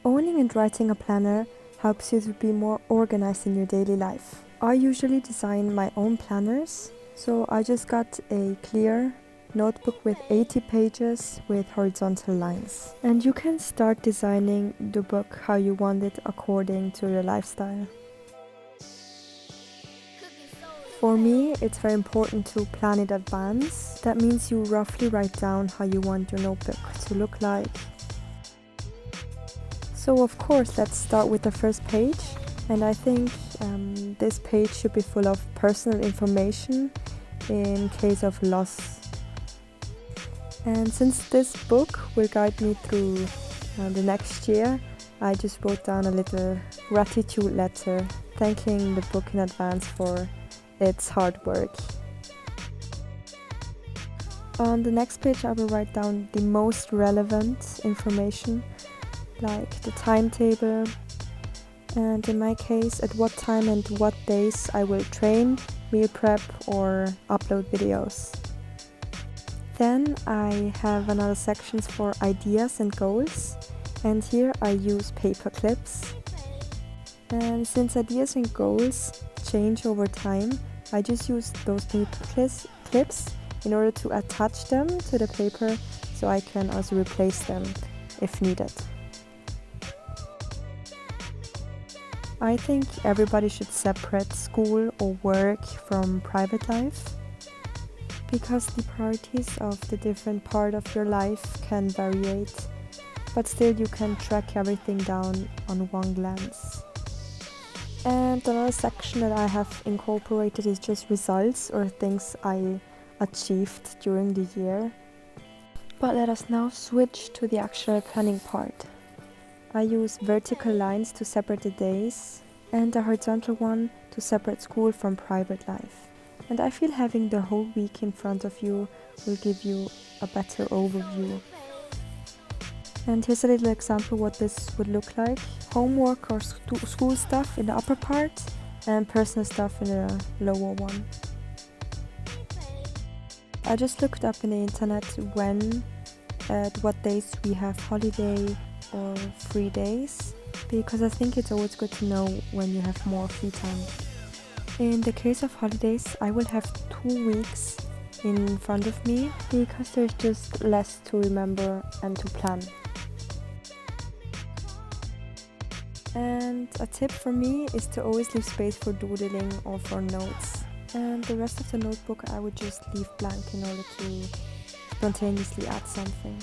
Owning and writing a planner helps you to be more organized in your daily life. I usually design my own planners, so I just got a clear notebook with 80 pages with horizontal lines. And you can start designing the book how you want it according to your lifestyle. For me, it's very important to plan in advance. That means you roughly write down how you want your notebook to look like. So of course, let's start with the first page. And I think this page should be full of personal information in case of loss. And since this book will guide me through the next year, I just wrote down a little gratitude letter thanking the book in advance for its hard work. On the next page I will write down the most relevant information, like the timetable, and in my case at what time and what days I will train, meal prep or upload videos. Then I have another sections for ideas and goals, and here I use paper clips. And since ideas and goals change over time, I just use those paper clips in order to attach them to the paper so I can also replace them if needed. I think everybody should separate school or work from private life, because the priorities of the different part of your life can vary, but still you can track everything down on one glance. And another section that I have incorporated is just results or things I achieved during the year. But let us now switch to the actual planning part. I use vertical lines to separate the days and a horizontal one to separate school from private life. And I feel having the whole week in front of you will give you a better overview. And here's a little example what this would look like. Homework or school stuff in the upper part and personal stuff in the lower one. I just looked up in the internet what days we have holiday or free days, because I think it's always good to know when you have more free time. In the case of holidays, I will have 2 weeks in front of me because there's just less to remember and to plan. And a tip for me is to always leave space for doodling or for notes. And the rest of the notebook I would just leave blank in order to spontaneously add something.